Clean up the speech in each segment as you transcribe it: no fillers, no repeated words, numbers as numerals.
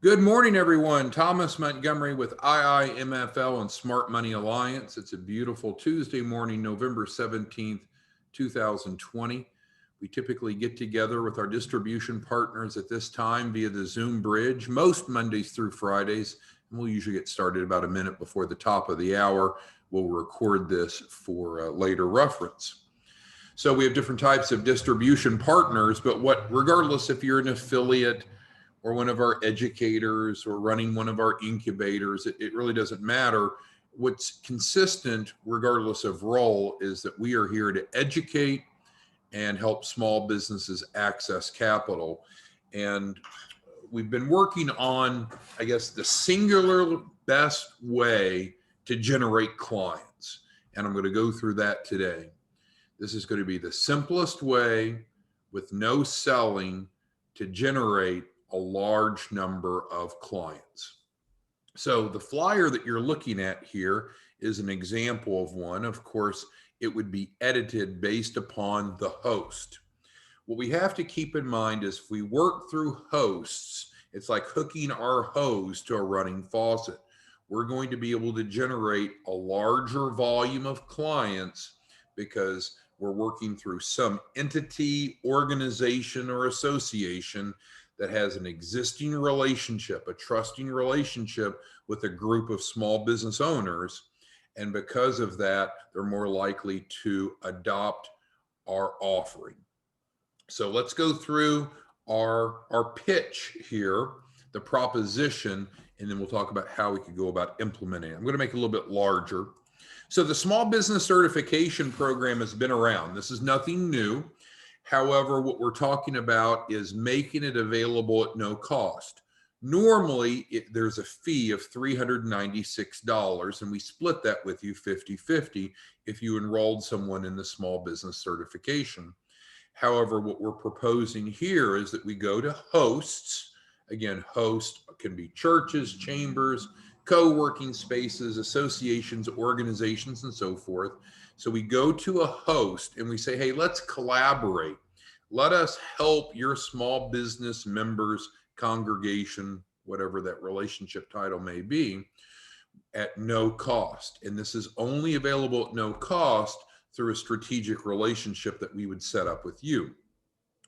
Good morning, everyone. Thomas Montgomery with IIMFL and Smart Money Alliance. It's a beautiful Tuesday morning, November 17th, 2020. We typically get together with our distribution partners at this time via the Zoom bridge, most Mondays through Fridays. And we'll usually get started about a minute before the top of the hour. We'll record this for later reference. So we have different types of distribution partners, but regardless if you're an affiliate or one of our educators or running one of our incubators, it really doesn't matter. What's consistent, regardless of role, is that we are here to educate and help small businesses access capital. And we've been working on, I guess, the singular best way to generate clients. And I'm going to go through that today. This is going to be the simplest way with no selling to generate a large number of clients. So the flyer that you're looking at here is an example of one. Of course, it would be edited based upon the host. What we have to keep in mind is if we work through hosts, it's like hooking our hose to a running faucet. We're going to be able to generate a larger volume of clients because we're working through some entity, organization, or association that has an existing relationship, a trusting relationship with a group of small business owners. And because of that, they're more likely to adopt our offering. So let's go through our pitch here, the proposition, and then we'll talk about how we could go about implementing it. I'm going to make it a little bit larger. So the Small Business Certification Program has been around. This is nothing new. However, what we're talking about is making it available at no cost. Normally, there's a fee of $396, and we split that with you 50-50 if you enrolled someone in the Small Business Certification. However, what we're proposing here is that we go to hosts. Again, host can be churches, chambers, co-working spaces, associations, organizations, and so forth. So we go to a host and we say, hey, let's collaborate. Let us help your small business members, congregation, whatever that relationship title may be, at no cost. And this is only available at no cost through a strategic relationship that we would set up with you.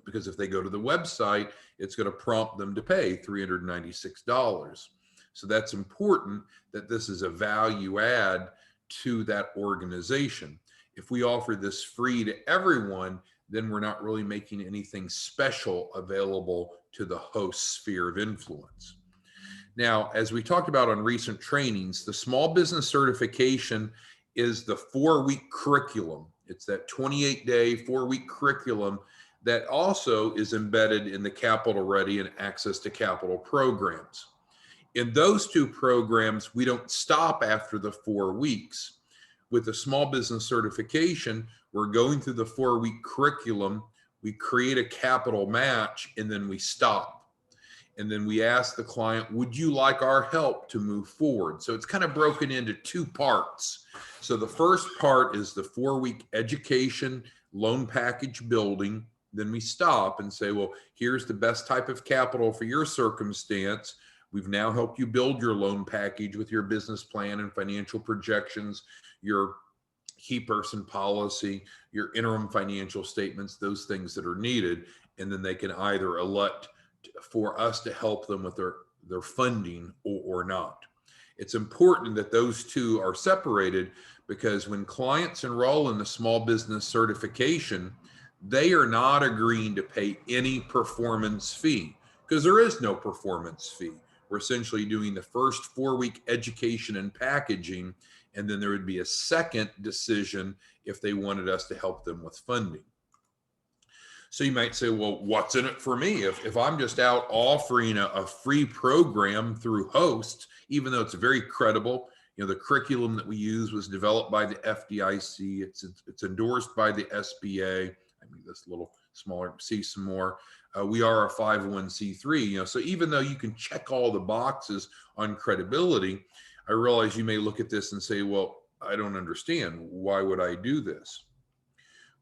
Because if they go to the website, it's going to prompt them to pay $396. So that's important that this is a value add to that organization. If we offer this free to everyone, then we're not really making anything special available to the host sphere of influence. Now, as we talked about on recent trainings, the Small Business Certification is the 4-week curriculum. It's that 28-day, 4-week curriculum that also is embedded in the Capital Ready and Access to Capital programs. In those two programs, we don't stop after the 4 weeks. With the Small Business Certification, we're going through the 4-week curriculum, we create a capital match, and then we stop. And then we ask the client, would you like our help to move forward? So it's kind of broken into two parts. So the first part is the 4-week education loan package building. Then we stop and say, well, here's the best type of capital for your circumstance. We've now helped you build your loan package with your business plan and financial projections, your key person policy, your interim financial statements, those things that are needed. And then they can either elect for us to help them with their funding or not. It's important that those two are separated because when clients enroll in the Small Business Certification, they are not agreeing to pay any performance fee because there is no performance fee. We're essentially doing the first 4-week education and packaging, and then there would be a second decision if they wanted us to help them with funding. So you might say, well, what's in it for me? If I'm just out offering a free program through hosts, even though it's very credible, the curriculum that we use was developed by the FDIC. It's endorsed by the SBA. I mean, this little smaller, see some more. We are a 501c3, so even though you can check all the boxes on credibility, I realize you may look at this and say, well, I don't understand. Why would I do this?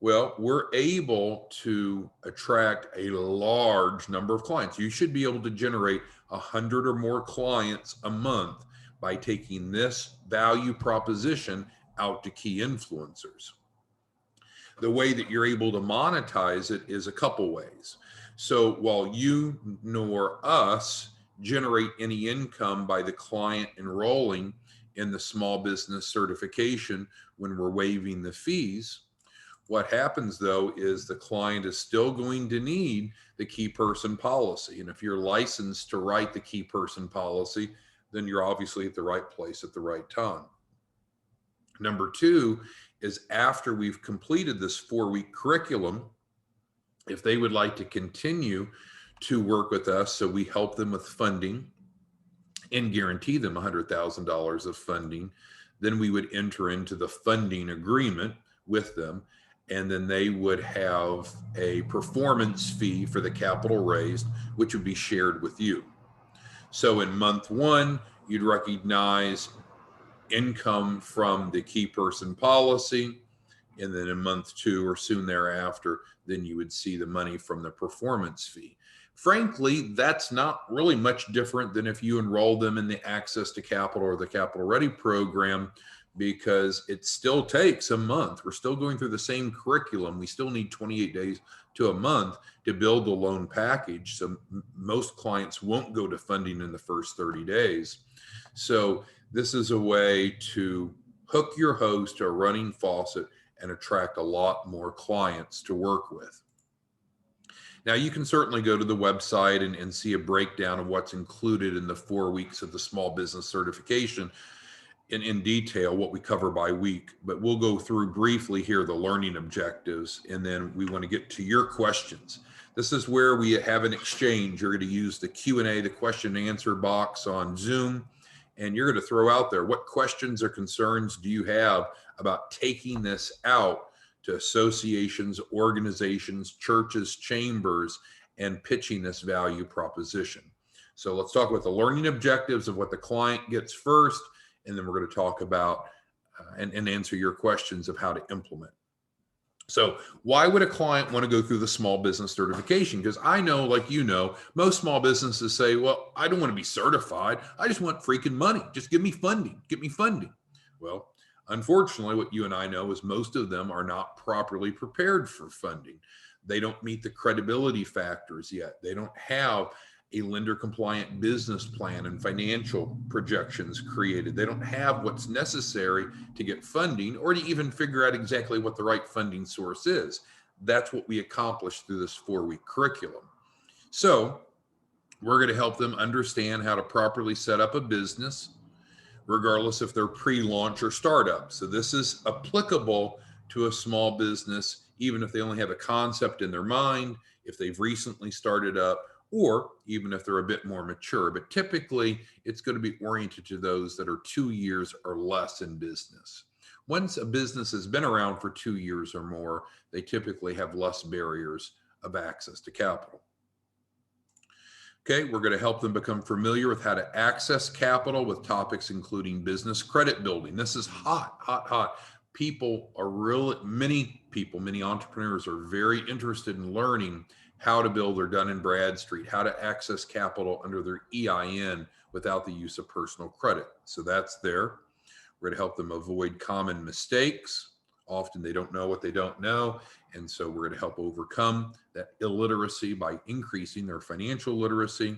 Well, we're able to attract a large number of clients. You should be able to generate 100 or more clients a month by taking this value proposition out to key influencers. The way that you're able to monetize it is a couple ways. So while you nor us generate any income by the client enrolling in the small business certification when we're waiving the fees, what happens though is the client is still going to need the key person policy. And if you're licensed to write the key person policy, then you're obviously at the right place at the right time. Number two is after we've completed this 4-week curriculum, if they would like to continue to work with us, so we help them with funding and guarantee them $100,000 of funding, then we would enter into the funding agreement with them. And then they would have a performance fee for the capital raised, which would be shared with you. So in month one, you'd recognize income from the key person policy. And then in month two or soon thereafter, then you would see the money from the performance fee. Frankly, that's not really much different than if you enroll them in the Access to Capital or the Capital Ready program, because it still takes a month. We're still going through the same curriculum. We still need 28 days to a month to build the loan package. So most clients won't go to funding in the first 30 days. So this is a way to hook your hose to a running faucet and attract a lot more clients to work with. Now, you can certainly go to the website and see a breakdown of what's included in the 4 weeks of the small business certification in detail, what we cover by week, but we'll go through briefly here the learning objectives, and then we want to get to your questions. This is where we have an exchange. You're going to use the Q&A, the question and answer box on Zoom, and you're going to throw out there, what questions or concerns do you have about taking this out to associations, organizations, churches, chambers, and pitching this value proposition? So let's talk about the learning objectives of what the client gets first, and then we're going to talk about and answer your questions of how to implement. So why would a client want to go through the small business certification? Because I know, like you know, most small businesses say, well, I don't want to be certified. I just want freaking money. Just give me funding. Get me funding. Well, unfortunately, what you and I know is most of them are not properly prepared for funding. They don't meet the credibility factors yet. They don't have a lender compliant business plan and financial projections created. They don't have what's necessary to get funding or to even figure out exactly what the right funding source is. That's what we accomplished through this 4-week curriculum. So we're going to help them understand how to properly set up a business, regardless if they're pre-launch or startup. So this is applicable to a small business, even if they only have a concept in their mind, if they've recently started up, or even if they're a bit more mature. But typically, it's going to be oriented to those that are 2 years or less in business. Once a business has been around for 2 years or more, they typically have less barriers of access to capital. Okay, we're going to help them become familiar with how to access capital with topics including business credit building. This is hot, hot, hot. Many entrepreneurs are very interested in learning how to build their Dun & Bradstreet, how to access capital under their EIN without the use of personal credit. So that's there. We're going to help them avoid common mistakes. Often they don't know what they don't know. And so we're going to help overcome that illiteracy by increasing their financial literacy.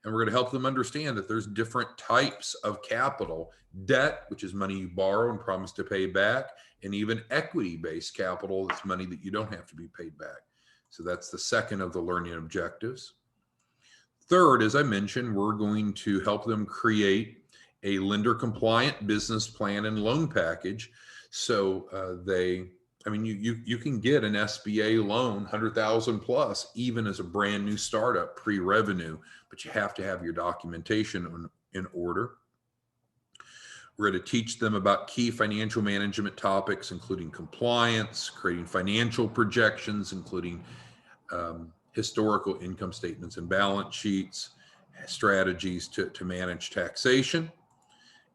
And we're going to help them understand that there's different types of capital: debt, which is money you borrow and promise to pay back, and even equity-based capital, that's money that you don't have to be paid back. So that's the second of the learning objectives. Third, as I mentioned, we're going to help them create a lender compliant business plan and loan package. So you can get an SBA loan, 100,000 plus, even as a brand new startup pre-revenue, but you have to have your documentation in order. We're going to teach them about key financial management topics, including compliance, creating financial projections, including historical income statements and balance sheets, strategies to manage taxation.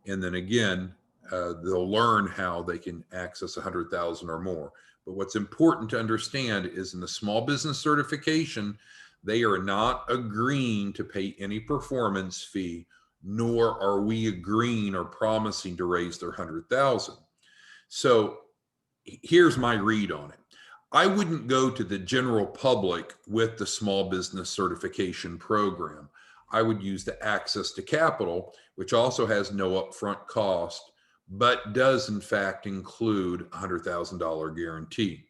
And then again, they'll learn how they can access 100,000 or more. But what's important to understand is in the small business certification, they are not agreeing to pay any performance fee, nor are we agreeing or promising to raise their 100,000. So here's my read on it. I wouldn't go to the general public with the small business certification program. I would use the Access to Capital, which also has no upfront cost, but does in fact include a $100,000 guarantee.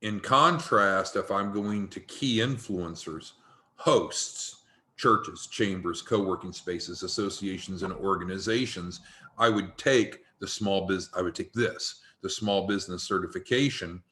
In contrast, if I'm going to key influencers, hosts, churches, chambers, co-working spaces, associations, and organizations, I would take the small business certification,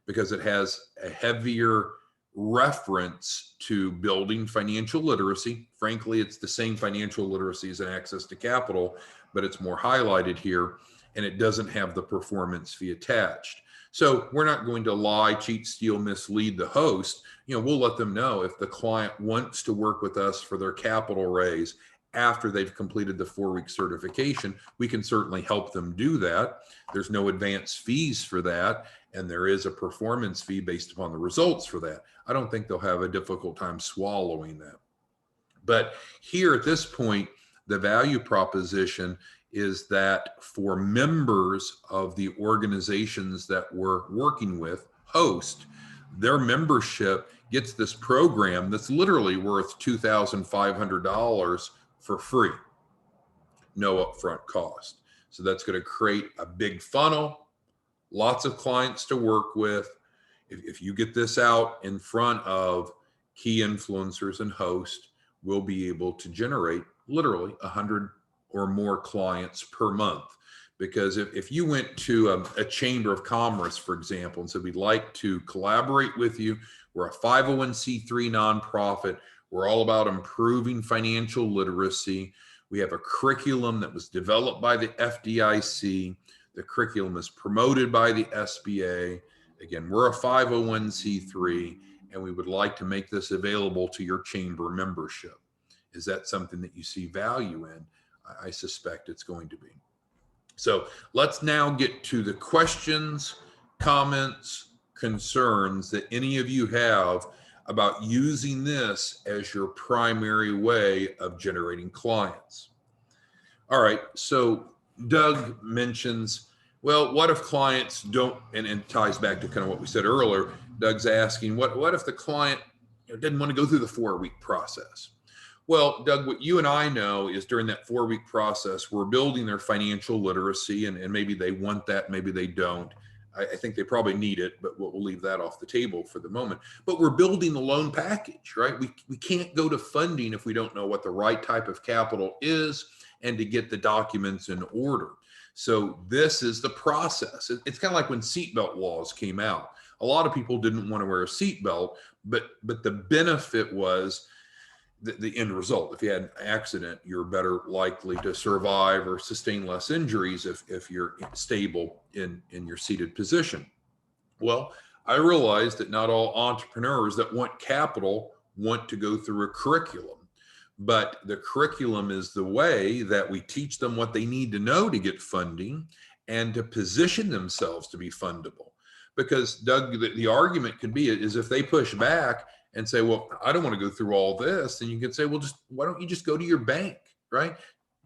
because it has a heavier reference to building financial literacy. Frankly, it's the same financial literacy as an Access to Capital, but it's more highlighted here, and it doesn't have the performance fee attached. So we're not going to lie, cheat, steal, mislead the host. We'll let them know if the client wants to work with us for their capital raise after they've completed the 4-week certification. We can certainly help them do that. There's no advance fees for that, and there is a performance fee based upon the results for that. I don't think they'll have a difficult time swallowing that. But here at this point, the value proposition is that for members of the organizations that we're working with, host, their membership gets this program that's literally worth $2,500 for free, no upfront cost. So that's going to create a big funnel, lots of clients to work with. If you get this out in front of key influencers and hosts, we'll be able to generate literally 100 or more clients per month. Because if you went to a chamber of commerce, for example, and said, we'd like to collaborate with you, we're a 501c3 nonprofit, we're all about improving financial literacy, we have a curriculum that was developed by the FDIC, the curriculum is promoted by the SBA, again, we're a 501c3, and we would like to make this available to your chamber membership. Is that something that you see value in? I suspect it's going to be. So let's now get to the questions, comments, concerns that any of you have about using this as your primary way of generating clients. All right, so Doug mentions, well, what if clients don't, and it ties back to kind of what we said earlier. Doug's asking, what if the client didn't want to go through the 4-week process? Well, Doug, what you and I know is during that 4-week process, we're building their financial literacy, and maybe they want that, maybe they don't. I think they probably need it, but we'll leave that off the table for the moment. But we're building the loan package, right? We can't go to funding if we don't know what the right type of capital is and to get the documents in order. So this is the process. It's kind of like when seatbelt laws came out. A lot of people didn't want to wear a seatbelt, but the benefit was the end result. If you had an accident, you're better likely to survive or sustain less injuries if you're stable in your seated position. Well, I realize that not all entrepreneurs that want capital want to go through a curriculum, but the curriculum is the way that we teach them what they need to know to get funding and to position themselves to be fundable. Because Doug, the argument could be is if they push back and say, well, I don't want to go through all this, then you can say, well, why don't you just go to your bank, right?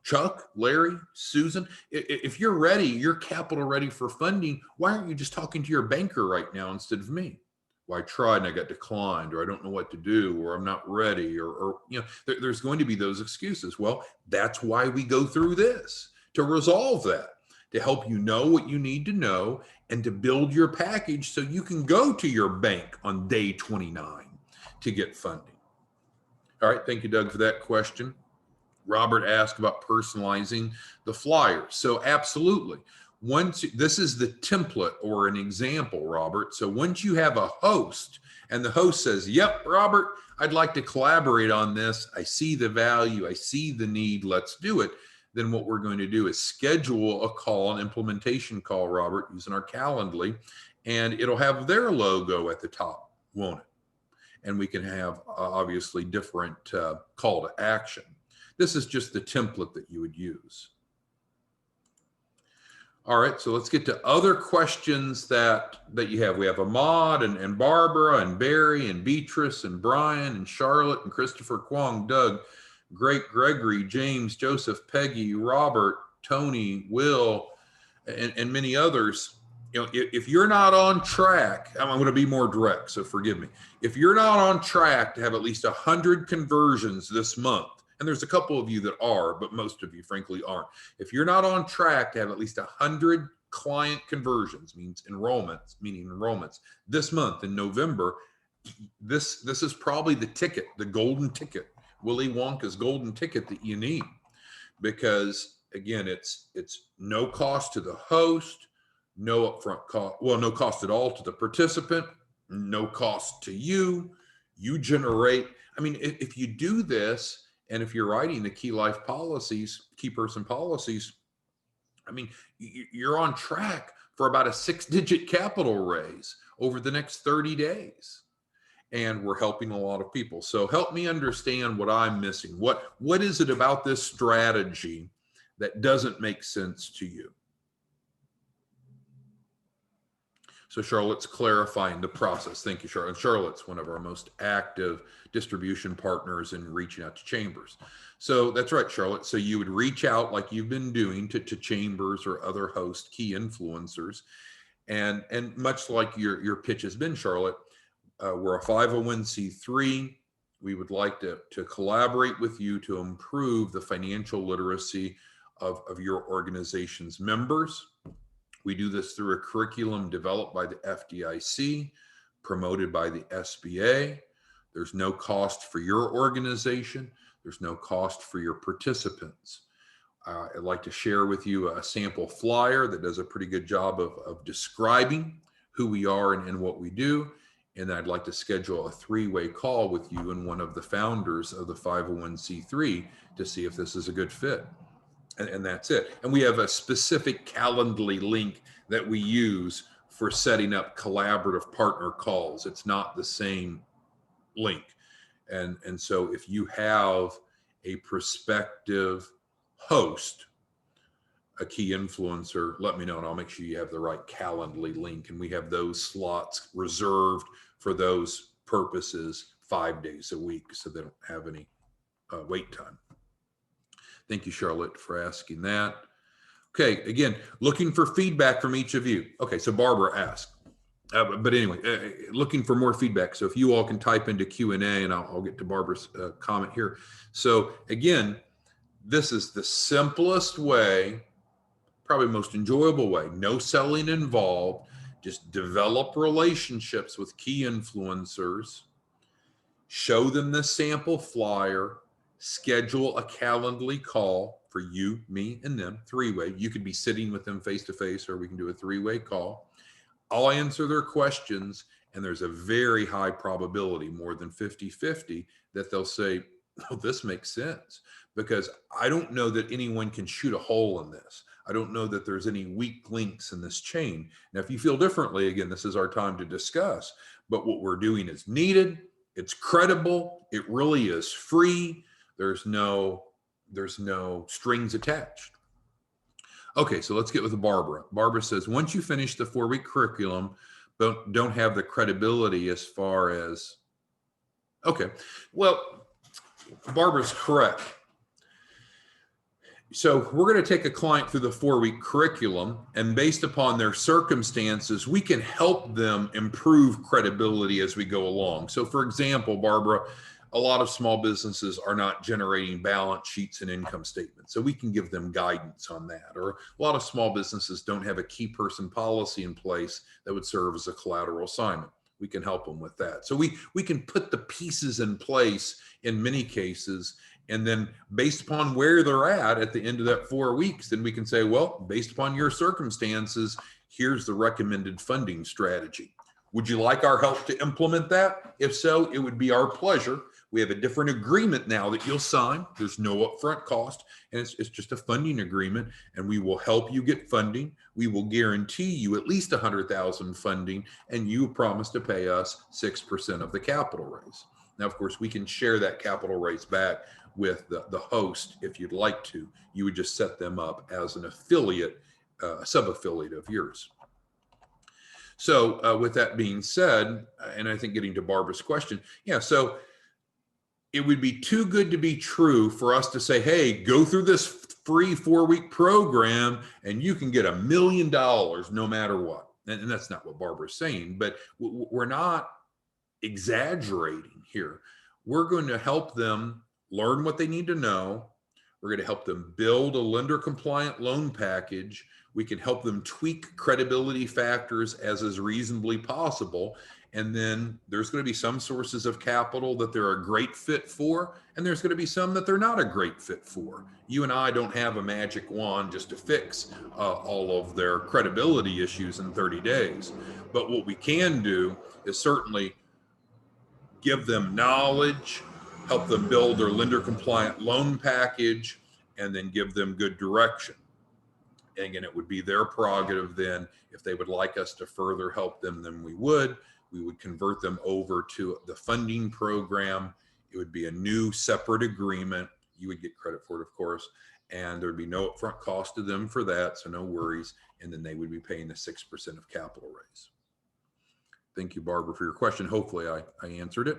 Chuck, Larry, Susan, if you're ready, you're capital ready for funding, why aren't you just talking to your banker right now instead of me? Well, I tried and I got declined, or I don't know what to do, or I'm not ready, or there's going to be those excuses. Well, that's why we go through this, to resolve that, to help you know what you need to know and to build your package so you can go to your bank on day 29 to get funding. All right, thank you, Doug, for that question. Robert asked about personalizing the flyers. So absolutely. This is the template or an example, Robert. So once you have a host and the host says, yep, Robert, I'd like to collaborate on this. I see the value. I see the need. Let's do it. Then what we're going to do is schedule a call, an implementation call, Robert, using our Calendly, and it'll have their logo at the top, won't it? And we can have obviously different call to action. This is just the template that you would use. All right, so let's get to other questions that you have. We have Ahmad and Barbara and Barry and Beatrice and Brian and Charlotte and Christopher, Kwong, Doug, Gregory, James, Joseph, Peggy, Robert, Tony, Will, and many others. You know, if you're not on track, I'm going to be more direct, so forgive me. If you're not on track to have at least 100 conversions this month, and there's a couple of you that are, but most of you frankly aren't. If you're not on track to have at least 100 client conversions, meaning enrollments this month in November, this is probably the ticket, the golden ticket, Willy Wonka's golden ticket that you need, because again, it's no cost to the host, no upfront cost, well, no cost at all to the participant, no cost to you. You generate, I mean, if you do this, and if you're writing the key life policies, key person policies, I mean, you're on track for about a 6-digit capital raise over the next 30 days. And we're helping a lot of people. So help me understand what I'm missing. What is it about this strategy that doesn't make sense to you? So Charlotte's clarifying the process. Thank you, Charlotte. Charlotte's one of our most active distribution partners in reaching out to chambers. So that's right, Charlotte. So you would reach out like you've been doing to chambers or other host key influencers. And much like your pitch has been, Charlotte, we're a 501c3. We would like to collaborate with you to improve the financial literacy of your organization's members. We do this through a curriculum developed by the FDIC, promoted by the SBA. There's no cost for your organization. There's no cost for your participants. I'd like to share with you a sample flyer that does a pretty good job of describing who we are and what we do. And I'd like to schedule a 3-way call with you and one of the founders of the 501c3 to see if this is a good fit. And that's it. And we have a specific Calendly link that we use for setting up collaborative partner calls. It's not the same link. And so if you have a prospective host, a key influencer, let me know and I'll make sure you have the right Calendly link. And we have those slots reserved for those purposes 5 days a week, so they don't have any wait time. Thank you, Charlotte, for asking that. Okay, again, looking for feedback from each of you. Okay, so Barbara asked. But anyway, looking for more feedback. So if you all can type into Q&A, and I'll get to Barbara's comment here. So again, this is the simplest way, probably most enjoyable way. No selling involved. Just develop relationships with key influencers. Show them the sample flyer. Schedule a Calendly call for you, me, and them, 3-way. You could be sitting with them face to face, or we can do a 3-way call. I'll answer their questions, and there's a very high probability, more than 50-50, that they'll say, oh, this makes sense, because I don't know that anyone can shoot a hole in this. I don't know that there's any weak links in this chain. Now, if you feel differently, again, this is our time to discuss, but what we're doing is needed. It's credible. It really is free. There's no strings attached. Okay, so let's get with Barbara. Barbara says, once you finish the 4-week curriculum, but don't have the credibility as far as, okay. Well, Barbara's correct. So we're going to take a client through the 4-week curriculum, and based upon their circumstances, we can help them improve credibility as we go along. So for example, Barbara, a lot of small businesses are not generating balance sheets and income statements. So we can give them guidance on that. Or a lot of small businesses don't have a key person policy in place that would serve as a collateral assignment. We can help them with that. So we can put the pieces in place in many cases. And then based upon where they're at the end of that 4 weeks, then we can say, well, based upon your circumstances, here's the recommended funding strategy. Would you like our help to implement that? If so, it would be our pleasure. We have a different agreement now that you'll sign. There's no upfront cost, and it's just a funding agreement, and we will help you get funding. We will guarantee you at least $100,000 funding, and you promise to pay us 6% of the capital raise. Now, of course, we can share that capital raise back with the host if you'd like to. You would just set them up as an affiliate a sub-affiliate of yours. So with that being said, and I think getting to Barbara's question, yeah, so it would be too good to be true for us to say, hey, go through this free 4-week program and you can get $1 million no matter what. And that's not what Barbara's saying, but we're not exaggerating here. We're going to help them learn what they need to know. We're going to help them build a lender compliant loan package. We can help them tweak credibility factors as is reasonably possible. And then there's going to be some sources of capital that they're a great fit for, and there's going to be some that they're not a great fit for. You and I don't have a magic wand just to fix all of their credibility issues in 30 days. But what we can do is certainly give them knowledge, help them build their lender compliant loan package, and then give them good direction. And again, it would be their prerogative then, if they would like us to further help them, then we would convert them over to the funding program. It would be a new separate agreement. You would get credit for it, of course, and there'd be no upfront cost to them for that, so no worries. And then they would be paying the 6% of capital raise. Thank you, Barbara, for your question. Hopefully I answered it.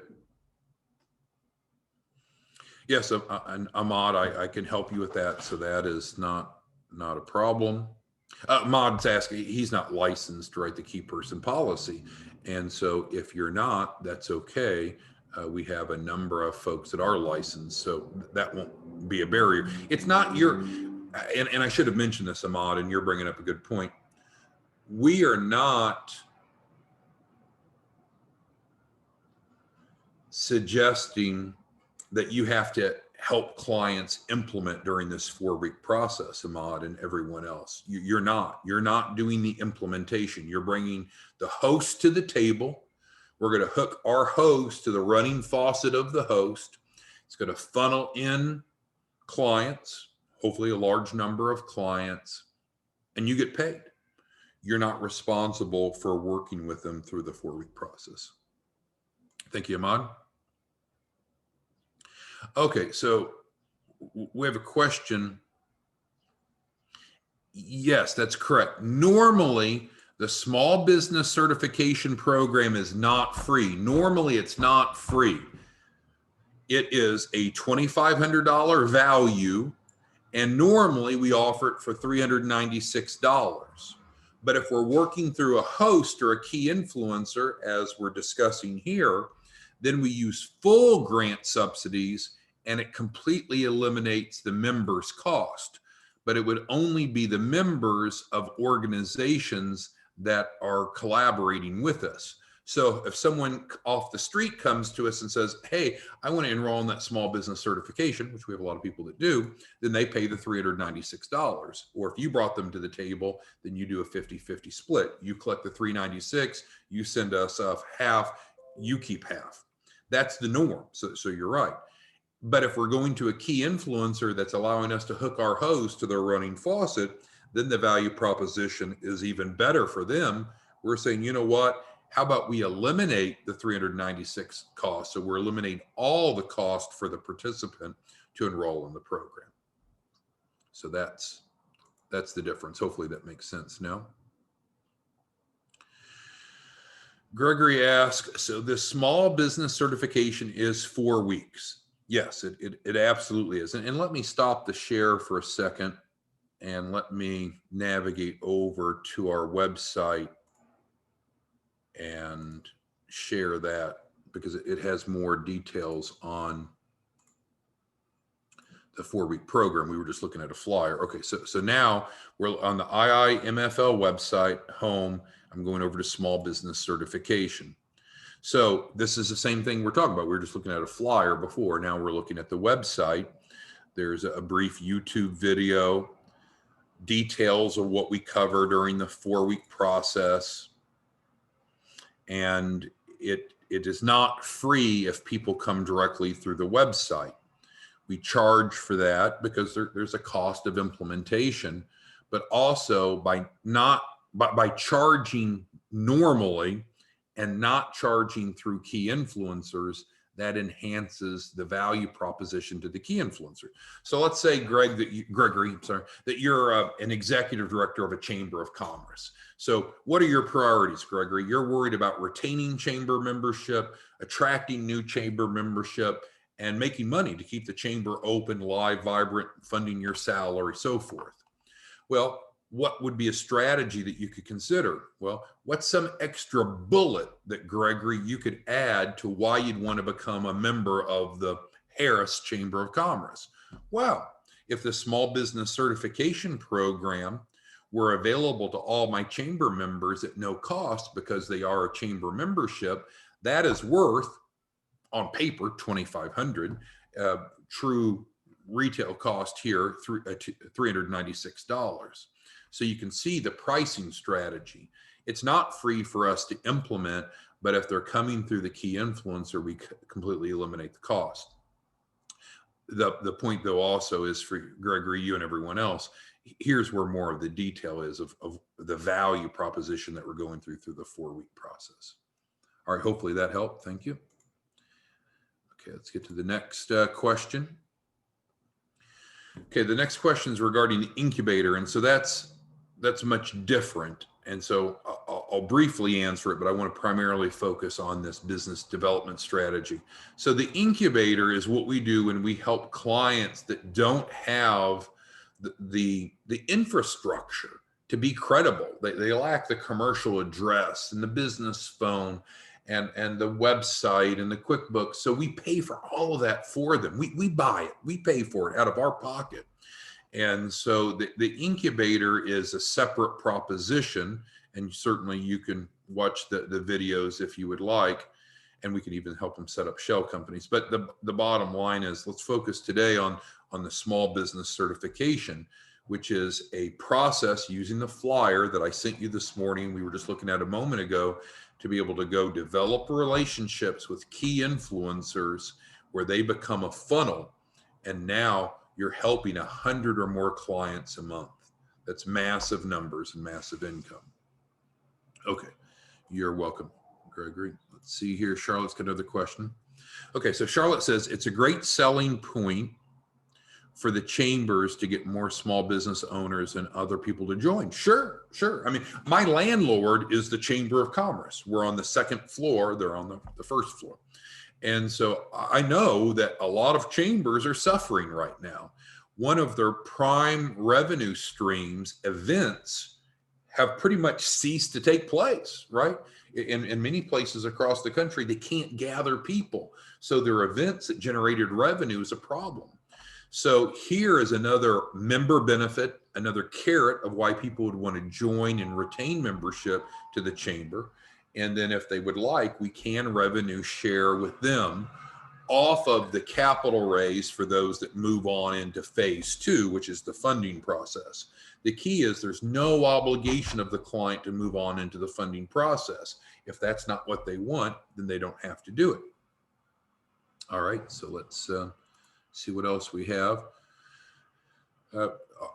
Yes, and Ahmad, I can help you with that. So that is not a problem. Ahmad's asking, he's not licensed to write the key person policy. And so if you're not, that's okay. We have a number of folks that are licensed, so that won't be a barrier. It's not your, and I should have mentioned this, Ahmad, and you're bringing up a good point. We are not suggesting that you have to help clients implement during this 4-week process, Ahmad, and everyone else. You're not doing the implementation. You're bringing the host to the table. We're going to hook our host to the running faucet of the host. It's going to funnel in clients, hopefully a large number of clients, and you get paid. You're not responsible for working with them through the 4-week process. Thank you, Ahmad. Okay, so we have a question. Yes, that's correct. Normally, the small business certification program is not free. Normally, it's not free. It is a $2,500 value, and normally we offer it for $396. But if we're working through a host or a key influencer, as we're discussing here, then we use full grant subsidies, and it completely eliminates the members' cost. But it would only be the members of organizations that are collaborating with us. So if someone off the street comes to us and says, hey, I want to enroll in that small business certification, which we have a lot of people that do, then they pay the $396. Or if you brought them to the table, then you do a 50-50 split. You collect the $396, you send us half, you keep half. That's the norm. So you're right. But if we're going to a key influencer that's allowing us to hook our host to their running faucet, then the value proposition is even better for them. We're saying, you know what? How about we eliminate the $396 cost? So we're eliminating all the cost for the participant to enroll in the program. So that's the difference. Hopefully that makes sense now. Gregory asks, so this small business certification is 4 weeks. Yes, it absolutely is. And let me stop the share for a second and let me navigate over to our website and share that, because it has more details on the 4-week program. We were just looking at a flyer. Okay, so now we're on the IIMFL website, home. I'm going over to small business certification. So this is the same thing we're talking about. We were just looking at a flyer before. Now we're looking at the website. There's a brief YouTube video, details of what we cover during the 4-week process. And it is not free if people come directly through the website. We charge for that because there's a cost of implementation, but also by charging normally and not charging through key influencers, that enhances the value proposition to the key influencer. So let's say, Gregory, that you're an executive director of a chamber of commerce. So what are your priorities, Gregory? You're worried about retaining chamber membership, attracting new chamber membership, and making money to keep the chamber open, live, vibrant, funding your salary, so forth. Well, what would be a strategy that you could consider? Well, what's some extra bullet that, Gregory, you could add to why you'd want to become a member of the Harris Chamber of Commerce? Well, if the small business certification program were available to all my chamber members at no cost because they are a chamber membership, that is worth, on paper, $2,500. True retail cost here, $396. So you can see the pricing strategy. It's not free for us to implement, but if they're coming through the key influencer, we completely eliminate the cost. The point, though, also is for Gregory, you and everyone else, here's where more of the detail is of the value proposition that we're going through the 4-week process. All right, hopefully that helped. Thank you. Okay, let's get to the next question. Okay, the next question is regarding the incubator, and so that's much different. And so I'll briefly answer it, but I want to primarily focus on this business development strategy. So the incubator is what we do when we help clients that don't have the infrastructure to be credible. They lack the commercial address and the business phone and the website and the QuickBooks. So we pay for all of that for them. We buy it, we pay for it out of our pocket. And so the incubator is a separate proposition, and certainly you can watch the videos if you would like, and we can even help them set up shell companies. But the bottom line is, let's focus today on the small business certification, which is a process using the flyer that I sent you this morning. We were just looking at a moment ago, to be able to go develop relationships with key influencers where they become a funnel. And now you're helping 100 or more clients a month. That's massive numbers and massive income. Okay, you're welcome, Gregory. Let's see here. Charlotte's got another question. Okay, so Charlotte says, it's a great selling point for the chambers to get more small business owners and other people to join. Sure. I mean, my landlord is the Chamber of Commerce. We're on the 2nd floor. They're on the 1st floor. And so I know that a lot of chambers are suffering right now. One of their prime revenue streams, events, have pretty much ceased to take place, right? In many places across the country, they can't gather people. So their events that generated revenue is a problem. So here is another member benefit, another carrot of why people would want to join and retain membership to the chamber. And then if they would like, we can revenue share with them off of the capital raise for those that move on into phase 2, which is the funding process. The key is there's no obligation of the client to move on into the funding process. If that's not what they want, then they don't have to do it. All right, so let's see what else we have.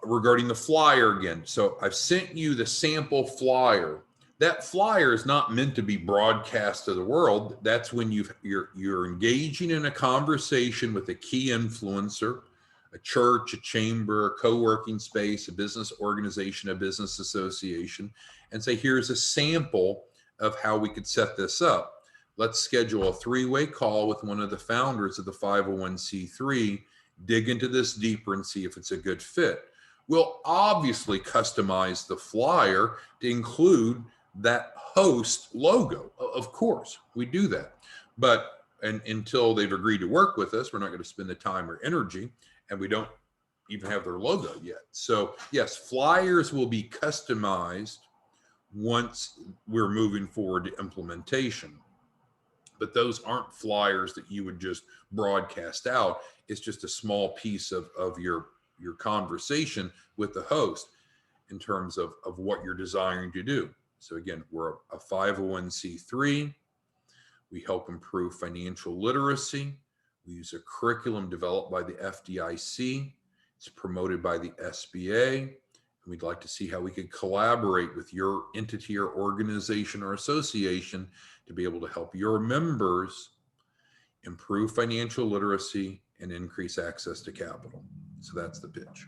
Regarding the flyer again. So I've sent you the sample flyer. That flyer is not meant to be broadcast to the world. That's when you're engaging in a conversation with a key influencer, a church, a chamber, a co-working space, a business organization, a business association, and say, here's a sample of how we could set this up. Let's schedule a 3-way call with one of the founders of the 501c3, dig into this deeper and see if it's a good fit. We'll obviously customize the flyer to include that host logo. Of course, we do that. But until they've agreed to work with us, we're not going to spend the time or energy, and we don't even have their logo yet. So yes, flyers will be customized once we're moving forward to implementation. But those aren't flyers that you would just broadcast out. It's just a small piece of your conversation with the host in terms of what you're desiring to do. So again, we're a 501c3. We help improve financial literacy. We use a curriculum developed by the FDIC. It's promoted by the SBA. And we'd like to see how we could collaborate with your entity or organization or association to be able to help your members improve financial literacy, and increase access to capital. So that's the pitch.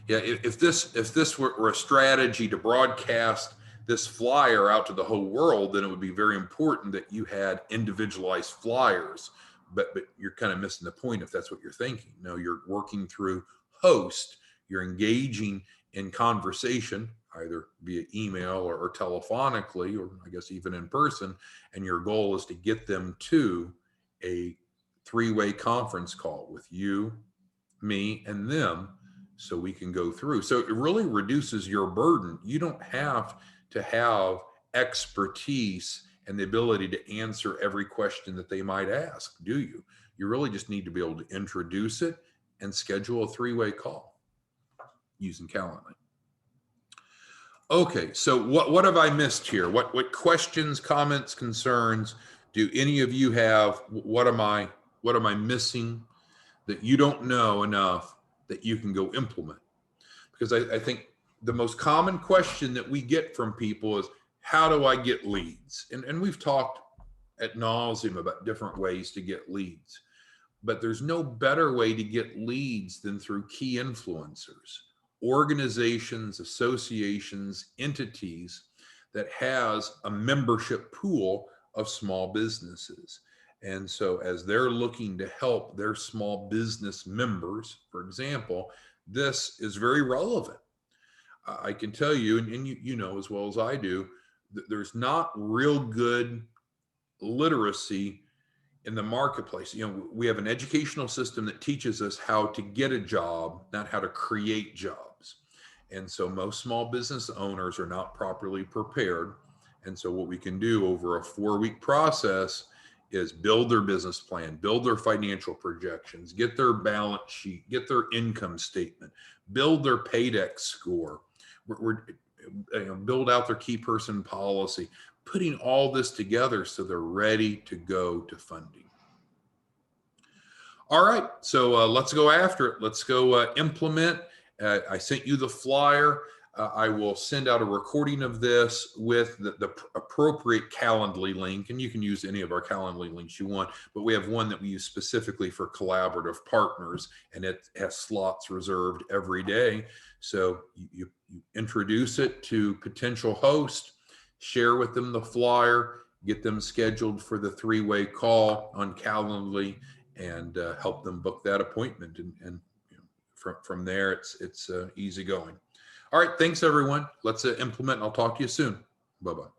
Yeah, if this were a strategy to broadcast this flyer out to the whole world, then it would be very important that you had individualized flyers. But you're kind of missing the point if that's what you're thinking. No, you're working through host. You're engaging in conversation, either via email or telephonically, or I guess even in person. And your goal is to get them to a three-way conference call with you, me, and them, so we can go through. So it really reduces your burden. You don't have to have expertise and the ability to answer every question that they might ask, do you? You really just need to be able to introduce it and schedule a three-way call using Calendly. Okay, so what have I missed here? What questions, comments, concerns do any of you have? What am I missing that you don't know enough that you can go implement? Because I think the most common question that we get from people is, how do I get leads? And we've talked ad nauseum about different ways to get leads, but there's no better way to get leads than through key influencers, organizations, associations, entities that has a membership pool of small businesses. And so as they're looking to help their small business members, for example, this is very relevant. I can tell you, and you know as well as I do, that there's not real good literacy in the marketplace. You know, we have an educational system that teaches us how to get a job, not how to create jobs. And so most small business owners are not properly prepared. And so what we can do over a 4-week process is build their business plan, build their financial projections, get their balance sheet, get their income statement, build their Paydex score, build out their key person policy, putting all this together so they're ready to go to funding. All right, so let's go after it. Let's go implement. I sent you the flyer. I will send out a recording of this with the appropriate Calendly link, and you can use any of our Calendly links you want, but we have one that we use specifically for collaborative partners, and it has slots reserved every day. So you introduce it to potential hosts, share with them the flyer, get them scheduled for the 3-way call on Calendly, and help them book that appointment. And you know, from there, it's easy going. All right, thanks everyone. Let's implement. I'll talk to you soon. Bye-bye.